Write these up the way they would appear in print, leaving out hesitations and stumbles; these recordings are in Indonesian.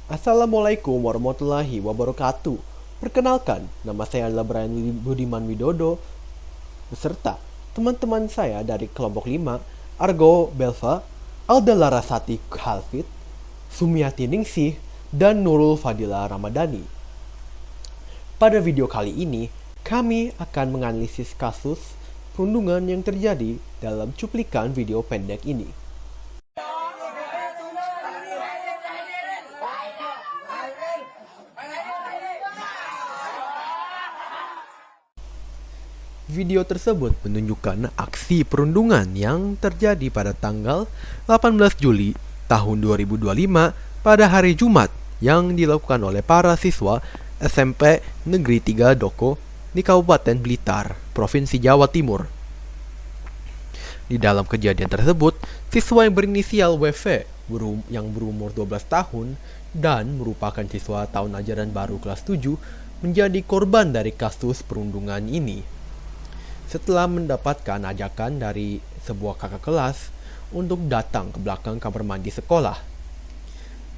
Assalamualaikum warahmatullahi wabarakatuh. Perkenalkan, nama saya adalah Brian Budiman Widodo beserta teman-teman saya dari kelompok 5, Argo Belva, Alda Larasati Halfit, Sumiati Ningsih, dan Nurul Fadila Ramadhani. Pada video kali ini, kami akan menganalisis kasus perundungan yang terjadi dalam cuplikan video pendek ini. Video tersebut menunjukkan aksi perundungan yang terjadi pada tanggal 18 Juli tahun 2025 pada hari Jumat yang dilakukan oleh para siswa SMP Negeri 3 Doko di Kabupaten Blitar, Provinsi Jawa Timur. Di dalam kejadian tersebut, siswa yang berinisial WV yang berumur 12 tahun dan merupakan siswa tahun ajaran baru kelas 7 menjadi korban dari kasus perundungan ini. Setelah mendapatkan ajakan dari sebuah kakak kelas untuk datang ke belakang kamar mandi sekolah.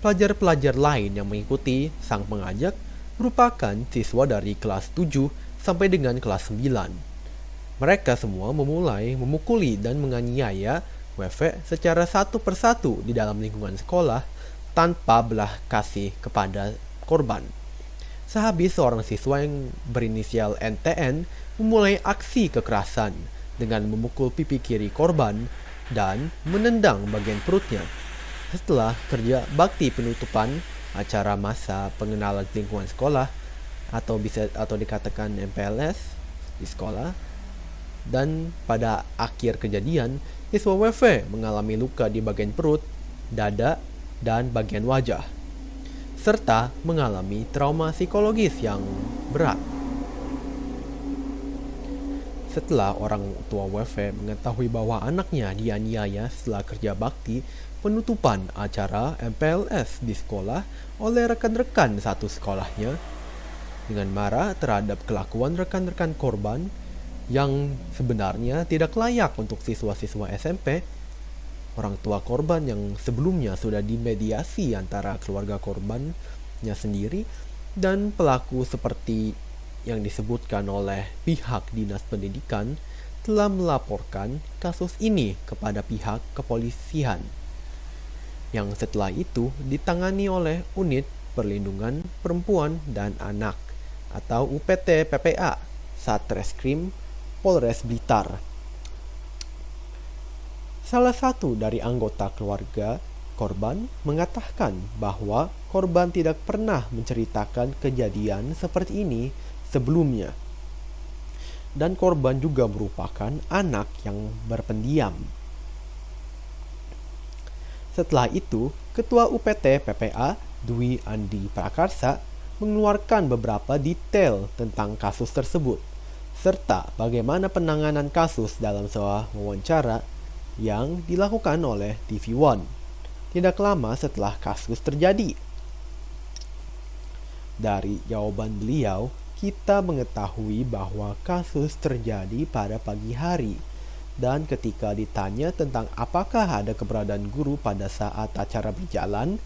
Pelajar-pelajar lain yang mengikuti sang pengajak merupakan siswa dari kelas 7 sampai dengan kelas 9. Mereka semua memulai memukuli dan menganiaya WV secara satu persatu di dalam lingkungan sekolah tanpa belah kasih kepada korban. Sehabis seorang siswa yang berinisial NTN memulai aksi kekerasan dengan memukul pipi kiri korban dan menendang bagian perutnya. Setelah kerja bakti penutupan acara masa pengenalan lingkungan sekolah atau dikatakan MPLS di sekolah, dan pada akhir kejadian siswa WV mengalami luka di bagian perut, dada, dan bagian wajah, serta mengalami trauma psikologis yang berat. Setelah orang tua WV mengetahui bahwa anaknya dianiaya setelah kerja bakti penutupan acara MPLS di sekolah oleh rekan-rekan satu sekolahnya, dengan marah terhadap kelakuan rekan-rekan korban yang sebenarnya tidak layak untuk siswa-siswa SMP, orang tua korban yang sebelumnya sudah dimediasi antara keluarga korbannya sendiri dan pelaku seperti yang disebutkan oleh pihak dinas pendidikan telah melaporkan kasus ini kepada pihak kepolisian yang setelah itu ditangani oleh Unit Perlindungan Perempuan dan Anak atau UPT PPA Satreskrim Polres Blitar. Salah satu dari anggota keluarga korban mengatakan bahwa korban tidak pernah menceritakan kejadian seperti ini sebelumnya. Dan korban juga merupakan anak yang berpendiam. Setelah itu, Ketua UPT PPA Dwi Andi Prakarsa mengeluarkan beberapa detail tentang kasus tersebut, serta bagaimana penanganan kasus dalam sebuah wawancara yang dilakukan oleh TV One tidak lama setelah kasus terjadi. Dari jawaban beliau, kita mengetahui bahwa kasus terjadi pada pagi hari, dan ketika ditanya tentang apakah ada keberadaan guru pada saat acara berjalan,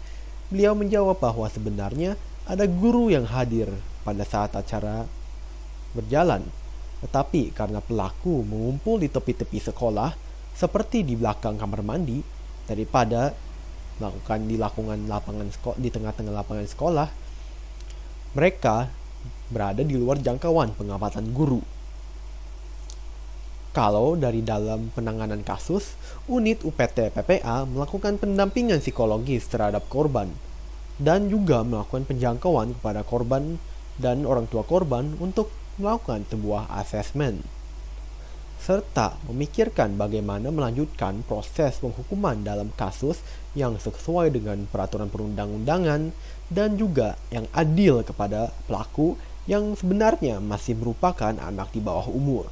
beliau menjawab bahwa sebenarnya ada guru yang hadir pada saat acara berjalan, tetapi karena pelaku mengumpul di tepi-tepi sekolah seperti di belakang kamar mandi daripada di tengah-tengah lapangan sekolah, mereka berada di luar jangkauan pengamatan guru. Kalau dari dalam penanganan kasus, unit UPT PPA melakukan pendampingan psikologis terhadap korban dan juga melakukan penjangkauan kepada korban dan orang tua korban untuk melakukan sebuah asesmen, serta memikirkan bagaimana melanjutkan proses penghukuman dalam kasus yang sesuai dengan peraturan perundang-undangan dan juga yang adil kepada pelaku yang sebenarnya masih merupakan anak di bawah umur.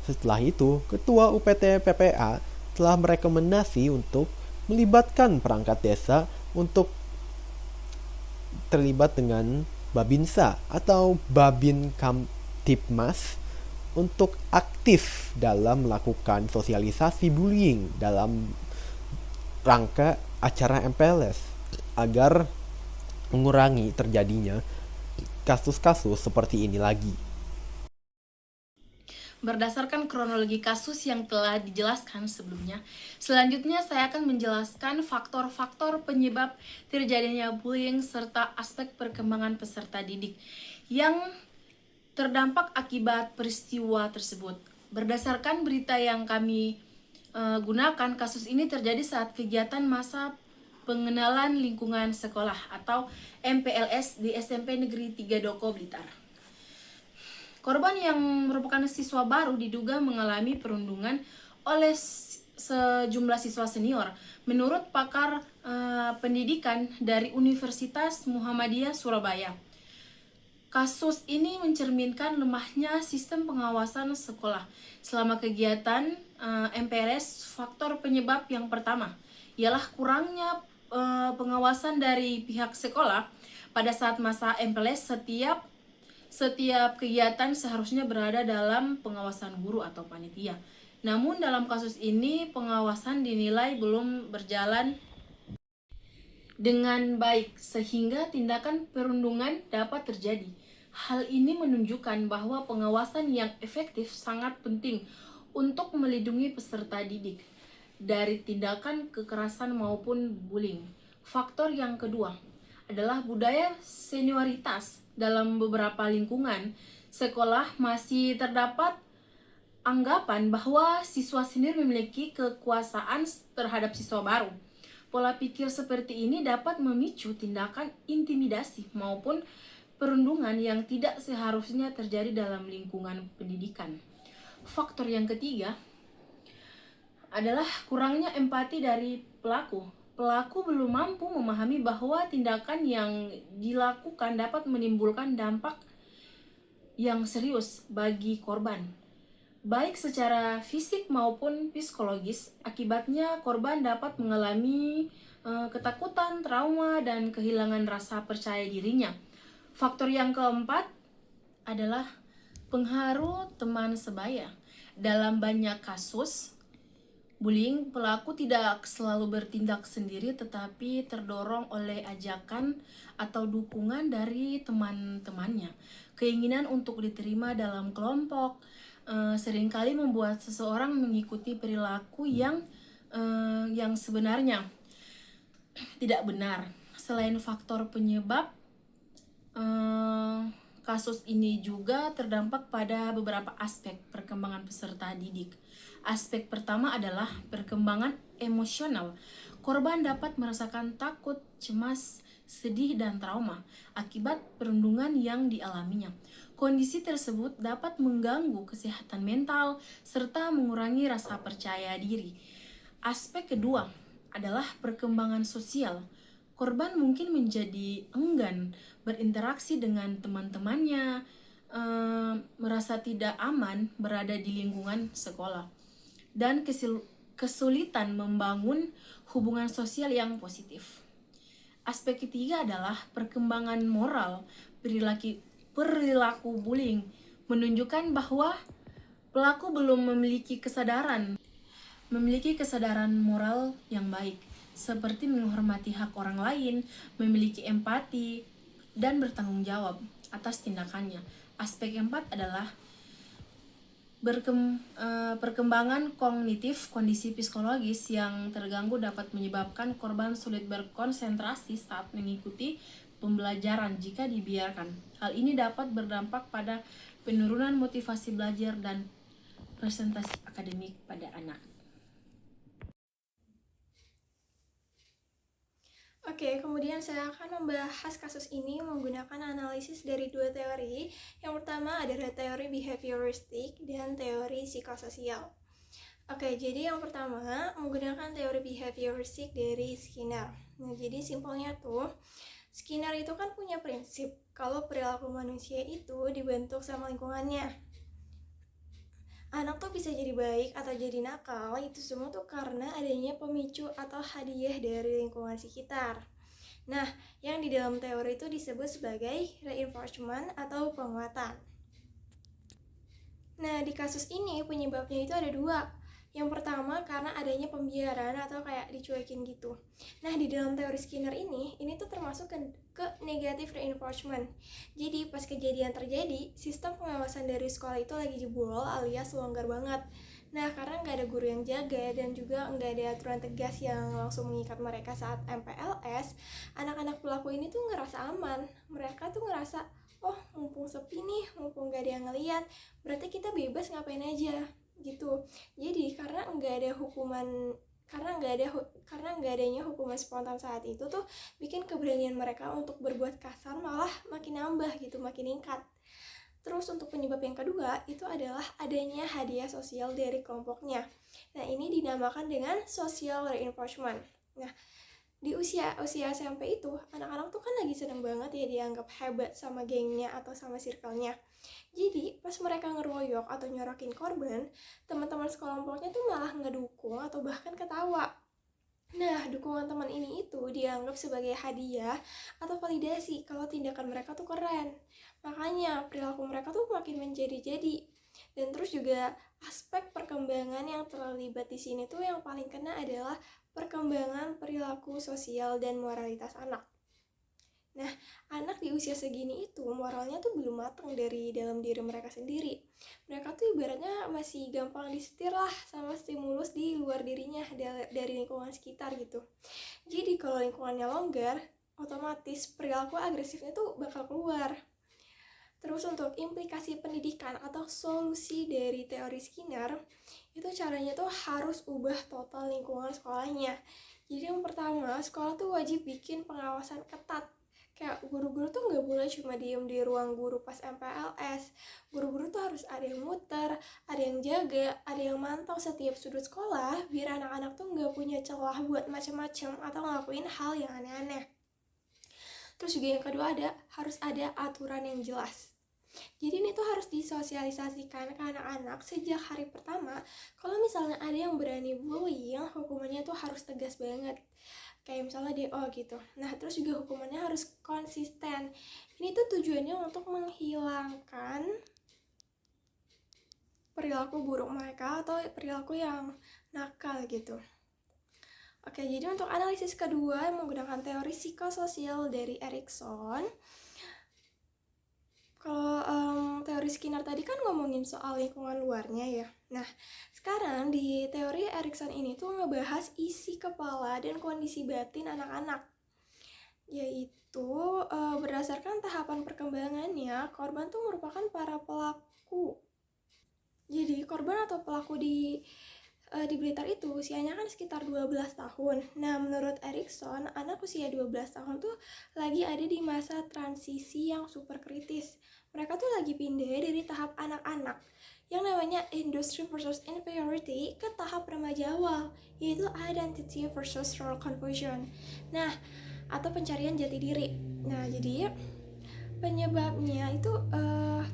Setelah itu, Ketua UPT PPA telah merekomendasi untuk melibatkan perangkat desa untuk terlibat dengan Babinsa atau Babin Kamtipmas untuk aktif dalam melakukan sosialisasi bullying dalam rangka acara MPLS agar mengurangi terjadinya kasus-kasus seperti ini lagi. Berdasarkan kronologi kasus yang telah dijelaskan sebelumnya, selanjutnya saya akan menjelaskan faktor-faktor penyebab terjadinya bullying serta aspek perkembangan peserta didik yang terdampak akibat peristiwa tersebut. Berdasarkan berita yang kami gunakan, kasus ini terjadi saat kegiatan masa pengenalan lingkungan sekolah atau MPLS di SMP Negeri 3 Doko, Blitar. Korban yang merupakan siswa baru diduga mengalami perundungan oleh sejumlah siswa senior. Menurut pakar pendidikan dari Universitas Muhammadiyah Surabaya, kasus ini mencerminkan lemahnya sistem pengawasan sekolah. Selama kegiatan MPLS, faktor penyebab yang pertama ialah kurangnya pengawasan dari pihak sekolah. Pada saat masa MPLS, setiap kegiatan seharusnya berada dalam pengawasan guru atau panitia. Namun dalam kasus ini pengawasan dinilai belum berjalan dengan baik sehingga tindakan perundungan dapat terjadi. Hal ini menunjukkan bahwa pengawasan yang efektif sangat penting untuk melindungi peserta didik dari tindakan kekerasan maupun bullying. Faktor yang kedua adalah budaya senioritas. Dalam beberapa lingkungan sekolah masih terdapat anggapan bahwa siswa senior memiliki kekuasaan terhadap siswa baru. Pola pikir seperti ini dapat memicu tindakan intimidasi maupun perundungan yang tidak seharusnya terjadi dalam lingkungan pendidikan. Faktor yang ketiga adalah kurangnya empati dari pelaku. Pelaku belum mampu memahami bahwa tindakan yang dilakukan dapat menimbulkan dampak yang serius bagi korban, baik secara fisik maupun psikologis. Akibatnya korban dapat mengalami ketakutan, trauma, dan kehilangan rasa percaya dirinya. Faktor yang keempat adalah pengaruh teman sebaya. Dalam banyak kasus bullying, pelaku tidak selalu bertindak sendiri tetapi terdorong oleh ajakan atau dukungan dari teman-temannya. Keinginan untuk diterima dalam kelompok seringkali membuat seseorang mengikuti perilaku yang sebenarnya tidak benar. Selain faktor penyebab, kasus ini juga terdampak pada beberapa aspek perkembangan peserta didik. Aspek pertama adalah perkembangan emosional. Korban dapat merasakan takut, cemas, sedih, dan trauma akibat perundungan yang dialaminya. Kondisi tersebut dapat mengganggu kesehatan mental serta mengurangi rasa percaya diri. Aspek kedua adalah perkembangan sosial. Korban mungkin menjadi enggan berinteraksi dengan teman-temannya, merasa tidak aman berada di lingkungan sekolah, dan kesulitan membangun hubungan sosial yang positif. Aspek ketiga adalah perkembangan moral. Perilaku bullying menunjukkan bahwa pelaku belum memiliki kesadaran moral yang baik, seperti menghormati hak orang lain, memiliki empati, dan bertanggung jawab atas tindakannya. Aspek keempat adalah perkembangan kognitif. Kondisi psikologis yang terganggu dapat menyebabkan korban sulit berkonsentrasi saat mengikuti pembelajaran jika dibiarkan. Hal ini dapat berdampak pada penurunan motivasi belajar dan presentasi akademik pada anak. Oke, kemudian saya akan membahas kasus ini menggunakan analisis dari dua teori. Yang pertama adalah teori behavioristik dan teori psikososial. Oke, jadi yang pertama menggunakan teori behavioristik dari Skinner. Nah, jadi simpelnya tuh, Skinner itu kan punya prinsip kalau perilaku manusia itu dibentuk sama lingkungannya. Anak tuh bisa jadi baik atau jadi nakal, itu semua tuh karena adanya pemicu atau hadiah dari lingkungan sekitar. Nah, yang di dalam teori itu disebut sebagai reinforcement atau penguatan. Nah, di kasus ini penyebabnya itu ada dua. Yang pertama karena adanya pembiaran atau kayak dicuekin gitu. Nah, di dalam teori Skinner ini tuh termasuk ke negative reinforcement. Jadi pas kejadian terjadi, sistem pengawasan dari sekolah itu lagi jebol alias longgar banget. Nah, karena nggak ada guru yang jaga dan juga nggak ada aturan tegas yang langsung mengikat mereka saat MPLS, anak-anak pelaku ini tuh ngerasa aman. Mereka tuh ngerasa, oh mumpung sepi nih, mumpung nggak ada yang ngeliat, berarti kita bebas ngapain aja gitu. Jadi karena nggak adanya hukuman spontan saat itu tuh bikin keberanian mereka untuk berbuat kasar malah makin nambah gitu, makin meningkat. Terus untuk penyebab yang kedua itu adalah adanya hadiah sosial dari kelompoknya. Nah, ini dinamakan dengan social reinforcement. Nah, di usia SMP itu anak-anak tuh kan lagi seneng banget ya dianggap hebat sama gengnya atau sama circle-nya. Jadi pas mereka ngeroyok atau nyorokin korban, teman-teman sekelompoknya tuh malah ngedukung atau bahkan ketawa. Nah, dukungan teman ini itu dianggap sebagai hadiah atau validasi kalau tindakan mereka tuh keren. Makanya perilaku mereka tuh makin menjadi-jadi. Dan terus juga aspek perkembangan yang terlibat di sini tuh yang paling kena adalah perkembangan perilaku sosial dan moralitas anak. Nah, anak di usia segini itu moralnya tuh belum matang dari dalam diri mereka sendiri. Mereka tuh ibaratnya masih gampang disetir lah sama stimulus di luar dirinya dari lingkungan sekitar gitu. Jadi kalau lingkungannya longgar, otomatis perilaku agresifnya tuh bakal keluar. Terus untuk implikasi pendidikan atau solusi dari teori Skinner, itu caranya tuh harus ubah total lingkungan sekolahnya. Jadi yang pertama, sekolah tuh wajib bikin pengawasan ketat. Kayak guru-guru tuh nggak boleh cuma diem di ruang guru pas MPLS. Guru-guru tuh harus ada yang muter, ada yang jaga, ada yang mantau setiap sudut sekolah biar anak-anak tuh nggak punya celah buat macam-macam atau ngelakuin hal yang aneh-aneh. Terus juga yang kedua harus ada aturan yang jelas. Jadi ini tuh harus disosialisasikan ke anak-anak sejak hari pertama. Kalau misalnya ada yang berani bullying, hukumannya tuh harus tegas banget. Kayak misalnya DO gitu. Nah, terus juga hukumannya harus konsisten. Ini tuh tujuannya untuk menghilangkan perilaku buruk mereka atau perilaku yang nakal gitu. Oke, jadi untuk analisis kedua menggunakan teori psikososial dari Erikson. Kalau teori Skinner tadi kan ngomongin soal lingkungan luarnya ya. Nah, sekarang di teori Erikson ini tuh ngebahas isi kepala dan kondisi batin anak-anak. Yaitu berdasarkan tahapan perkembangannya, korban tuh merupakan para pelaku. Jadi korban atau pelaku di Blitar itu usianya kan sekitar 12 tahun. Nah, menurut Erikson, anak usia 12 tahun tuh lagi ada di masa transisi yang super kritis. Mereka tuh lagi pindah dari tahap anak-anak yang namanya industry versus inferiority ke tahap remaja awal, yaitu identity versus role confusion. Nah, atau pencarian jati diri. Nah, jadi penyebabnya itu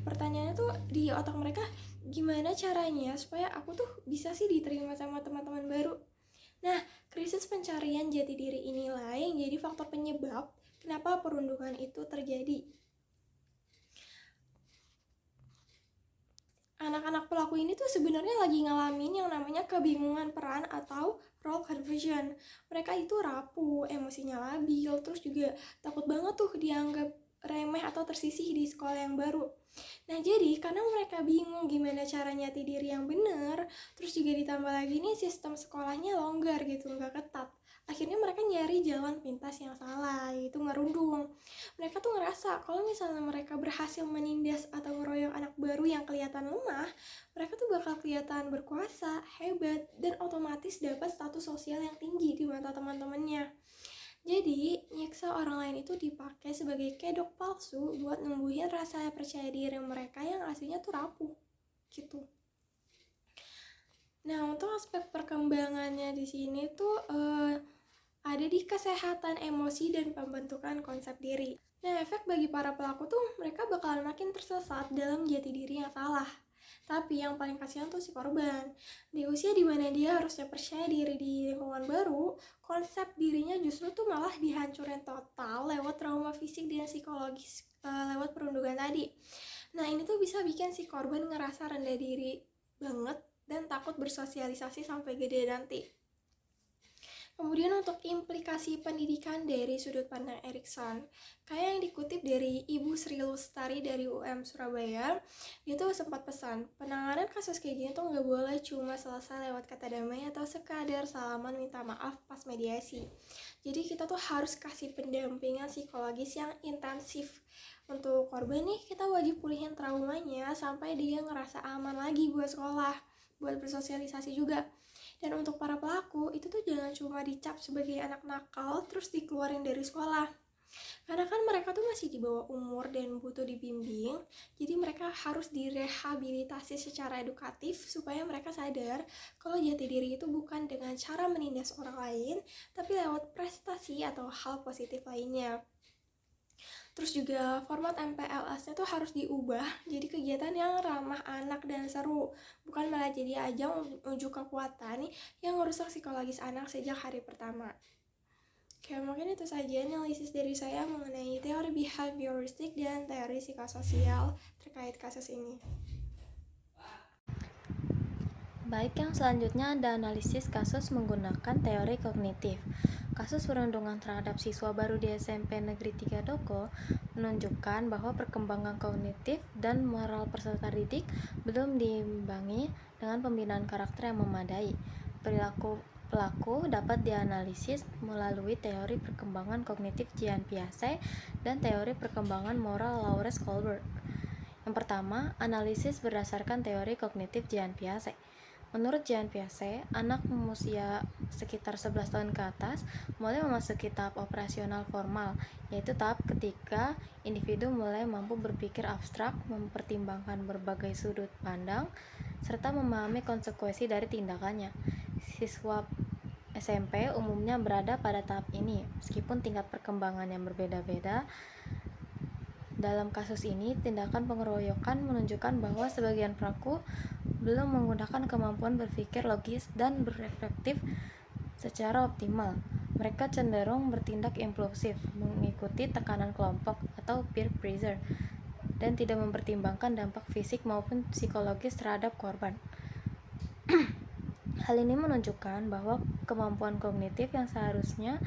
pertanyaannya tuh di otak mereka, gimana caranya supaya aku tuh bisa sih diterima sama teman-teman baru. Nah, krisis pencarian jati diri inilah yang jadi faktor penyebab kenapa perundungan itu terjadi. Anak-anak pelaku ini tuh sebenarnya lagi ngalamin yang namanya kebingungan peran atau role confusion. Mereka itu rapuh, emosinya labil, terus juga takut banget tuh dianggap remeh atau tersisih di sekolah yang baru. Nah, jadi karena mereka bingung gimana cara nyati diri yang benar, terus juga ditambah lagi nih sistem sekolahnya longgar gitu, nggak ketat. Akhirnya mereka nyari jalan pintas yang salah, yaitu ngerundung. Mereka tuh ngerasa kalau misalnya mereka berhasil menindas atau ngeroyok anak baru yang kelihatan lemah, mereka tuh bakal kelihatan berkuasa, hebat, dan otomatis dapat status sosial yang tinggi di mata teman-temannya. Jadi, nyiksa orang lain itu dipakai sebagai kedok palsu buat numbuhin rasa percaya diri mereka yang aslinya tuh rapuh, gitu. Nah, untuk aspek perkembangannya di sini tuh ada di kesehatan emosi dan pembentukan konsep diri. Nah, efek bagi para pelaku tuh mereka bakalan makin tersesat dalam jati diri yang salah. Tapi yang paling kasihan tuh si korban. Di usia dimana dia harusnya percaya diri di lingkungan baru, konsep dirinya justru tuh malah dihancurin total lewat trauma fisik dan psikologis lewat perundungan tadi. Nah, ini tuh bisa bikin si korban ngerasa rendah diri banget dan takut bersosialisasi sampai gede nanti. Kemudian untuk implikasi pendidikan dari sudut pandang Erikson, kayak yang dikutip dari Ibu Sri Lustari dari UM Surabaya, dia tuh sempat pesan, penanganan kasus kayak gini tuh nggak boleh cuma selesai lewat kata damai atau sekadar salaman minta maaf pas mediasi. Jadi kita tuh harus kasih pendampingan psikologis yang intensif. Untuk korban nih, kita wajib pulihin traumanya sampai dia ngerasa aman lagi buat sekolah, buat bersosialisasi juga. Dan untuk para pelaku, itu tuh jangan cuma dicap sebagai anak nakal terus dikeluarin dari sekolah. Karena kan mereka tuh masih di bawah umur dan butuh dibimbing, jadi mereka harus direhabilitasi secara edukatif supaya mereka sadar kalau jati diri itu bukan dengan cara menindas orang lain, tapi lewat prestasi atau hal positif lainnya. Terus juga format MPLS-nya tuh harus diubah jadi kegiatan yang ramah anak dan seru, bukan malah jadi ajang unjuk kekuatan yang merusak psikologis anak sejak hari pertama. Oke, mungkin itu saja analisis dari saya mengenai teori behavioristik dan teori psikososial terkait kasus ini. Baik, yang selanjutnya ada analisis kasus menggunakan teori kognitif. Kasus perundungan terhadap siswa baru di SMP Negeri 3 Doko menunjukkan bahwa perkembangan kognitif dan moral peserta didik belum diimbangi dengan pembinaan karakter yang memadai. Perilaku pelaku dapat dianalisis melalui teori perkembangan kognitif Jean Piaget dan teori perkembangan moral Lawrence Kohlberg. Yang pertama, analisis berdasarkan teori kognitif Jean Piaget. Menurut Jean Piaget, anak usia sekitar 11 tahun ke atas mulai memasuki tahap operasional formal, yaitu tahap ketika individu mulai mampu berpikir abstrak, mempertimbangkan berbagai sudut pandang, serta memahami konsekuensi dari tindakannya. Siswa SMP umumnya berada pada tahap ini, meskipun tingkat perkembangan yang berbeda-beda. Dalam kasus ini, tindakan pengeroyokan menunjukkan bahwa sebagian pelaku belum menggunakan kemampuan berpikir logis dan bereflektif secara optimal. Mereka cenderung bertindak impulsif, mengikuti tekanan kelompok atau peer pressure, dan tidak mempertimbangkan dampak fisik maupun psikologis terhadap korban. Hal ini menunjukkan bahwa kemampuan kognitif yang seharusnya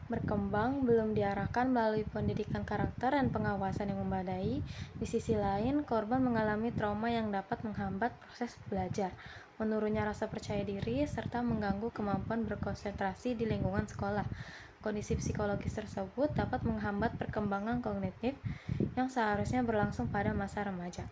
berkembang belum diarahkan melalui pendidikan karakter dan pengawasan yang memadai. Di sisi lain, korban mengalami trauma yang dapat menghambat proses belajar, menurunnya rasa percaya diri, serta mengganggu kemampuan berkonsentrasi di lingkungan sekolah. Kondisi psikologis tersebut dapat menghambat perkembangan kognitif yang seharusnya berlangsung pada masa remaja.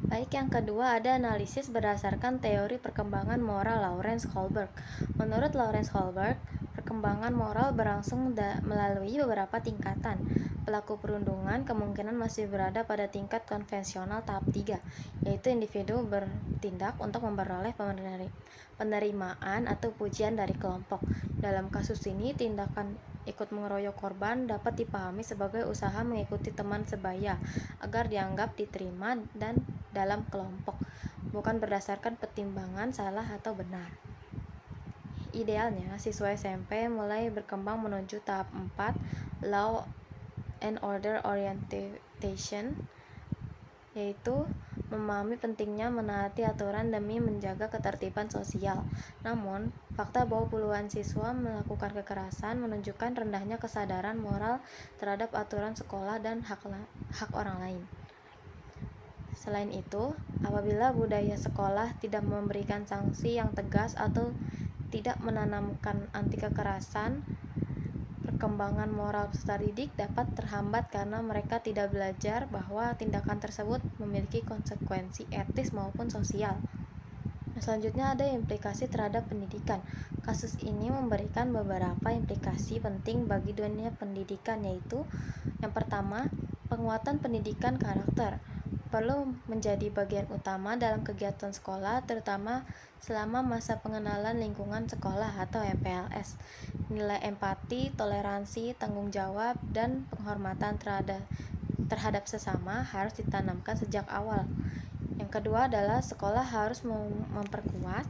Baik, yang kedua ada analisis berdasarkan teori perkembangan moral Lawrence Kohlberg. Menurut Lawrence Kohlberg, perkembangan moral berlangsung melalui beberapa tingkatan. Pelaku perundungan kemungkinan masih berada pada tingkat konvensional tahap 3, yaitu individu bertindak untuk memperoleh penerimaan atau pujian dari kelompok. Dalam kasus ini, tindakan ikut mengeroyok korban dapat dipahami sebagai usaha mengikuti teman sebaya agar dianggap diterima dan dalam kelompok, bukan berdasarkan pertimbangan salah atau benar. Idealnya, siswa SMP mulai berkembang menuju tahap 4, Law and Order Orientation, yaitu memahami pentingnya menaati aturan demi menjaga ketertiban sosial. Namun, fakta bahwa puluhan siswa melakukan kekerasan menunjukkan rendahnya kesadaran moral terhadap aturan sekolah dan hak orang lain. Selain itu, apabila budaya sekolah tidak memberikan sanksi yang tegas atau tidak menanamkan anti kekerasan, perkembangan moral peserta didik dapat terhambat karena mereka tidak belajar bahwa tindakan tersebut memiliki konsekuensi etis maupun sosial. Selanjutnya ada implikasi terhadap pendidikan. Kasus ini memberikan beberapa implikasi penting bagi dunia pendidikan, yaitu yang pertama, penguatan pendidikan karakter perlu menjadi bagian utama dalam kegiatan sekolah, terutama selama masa pengenalan lingkungan sekolah atau MPLS. Nilai empati, toleransi, tanggung jawab, dan penghormatan terhadap sesama harus ditanamkan sejak awal. Yang kedua adalah sekolah harus memperkuat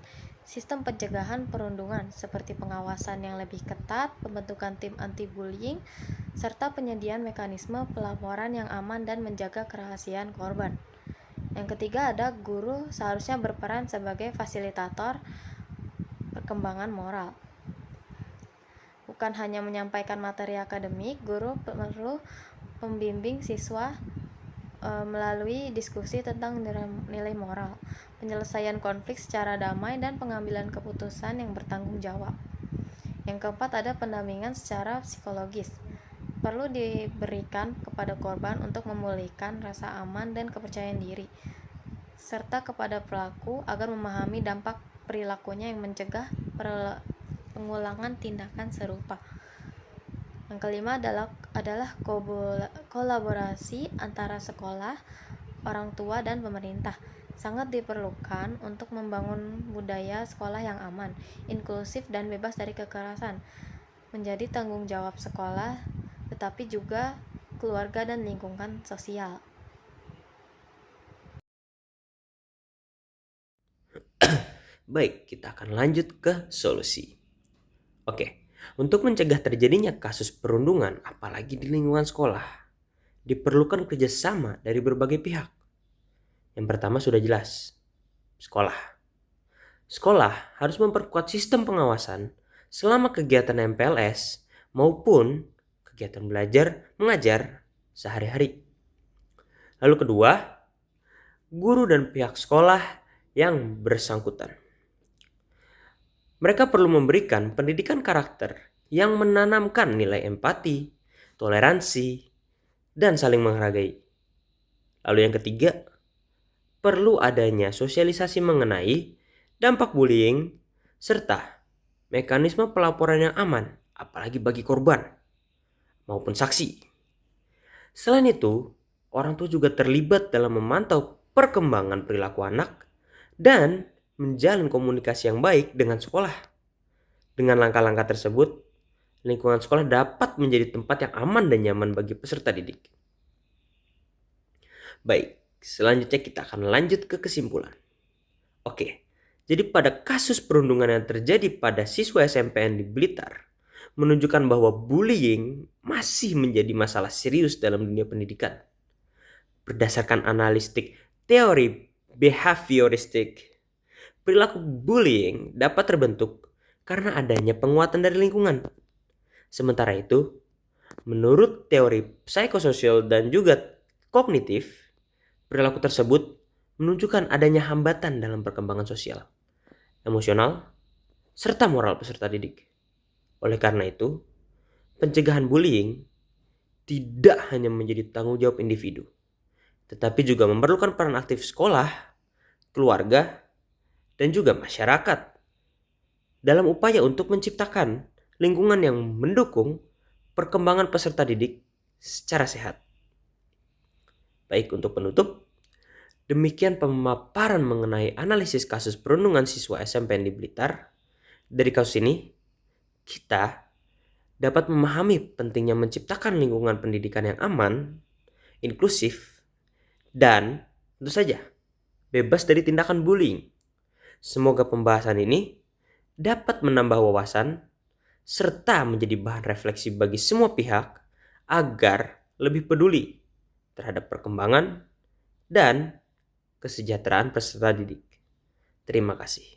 sistem pencegahan perundungan seperti pengawasan yang lebih ketat, pembentukan tim anti-bullying, serta penyediaan mekanisme pelaporan yang aman dan menjaga kerahasiaan korban. Yang ketiga ada guru seharusnya berperan sebagai fasilitator perkembangan moral. Bukan hanya menyampaikan materi akademik, guru perlu membimbing siswa melalui diskusi tentang nilai moral, penyelesaian konflik secara damai, dan pengambilan keputusan yang bertanggung jawab. Yang keempat ada pendampingan secara psikologis. Perlu diberikan kepada korban untuk memulihkan rasa aman dan kepercayaan diri, serta kepada pelaku agar memahami dampak perilakunya yang mencegah pengulangan tindakan serupa. Yang kelima adalah kolaborasi antara sekolah, orang tua, dan pemerintah. Sangat diperlukan untuk membangun budaya sekolah yang aman, inklusif, dan bebas dari kekerasan. Menjadi tanggung jawab sekolah, tetapi juga keluarga dan lingkungan sosial. Baik, kita akan lanjut ke solusi. Oke, untuk mencegah terjadinya kasus perundungan, apalagi di lingkungan sekolah, diperlukan kerjasama dari berbagai pihak. Yang pertama sudah jelas, sekolah. Sekolah harus memperkuat sistem pengawasan selama kegiatan MPLS maupun kegiatan belajar mengajar sehari-hari. Lalu kedua, guru dan pihak sekolah yang bersangkutan. Mereka perlu memberikan pendidikan karakter yang menanamkan nilai empati, toleransi, dan saling menghargai. Lalu yang ketiga, perlu adanya sosialisasi mengenai dampak bullying serta mekanisme pelaporan yang aman, apalagi bagi korban maupun saksi. Selain itu, orang tua juga terlibat dalam memantau perkembangan perilaku anak dan menjalin komunikasi yang baik dengan sekolah. Dengan langkah-langkah tersebut, lingkungan sekolah dapat menjadi tempat yang aman dan nyaman bagi peserta didik. Baik, selanjutnya kita akan lanjut ke kesimpulan. Oke, jadi pada kasus perundungan yang terjadi pada siswa SMPN di Blitar, menunjukkan bahwa bullying masih menjadi masalah serius dalam dunia pendidikan. Berdasarkan analitik teori behavioristik, perilaku bullying dapat terbentuk karena adanya penguatan dari lingkungan. Sementara itu, menurut teori psikososial dan juga kognitif, perilaku tersebut menunjukkan adanya hambatan dalam perkembangan sosial, emosional, serta moral peserta didik. Oleh karena itu, pencegahan bullying tidak hanya menjadi tanggung jawab individu, tetapi juga memerlukan peran aktif sekolah, keluarga, dan juga masyarakat dalam upaya untuk menciptakan lingkungan yang mendukung perkembangan peserta didik secara sehat. Baik, untuk penutup, demikian pemaparan mengenai analisis kasus perundungan siswa SMPN di Blitar. Dari kasus ini, kita dapat memahami pentingnya menciptakan lingkungan pendidikan yang aman, inklusif, dan tentu saja bebas dari tindakan bullying. Semoga pembahasan ini dapat menambah wawasan serta menjadi bahan refleksi bagi semua pihak agar lebih peduli terhadap perkembangan dan kesejahteraan peserta didik. Terima kasih.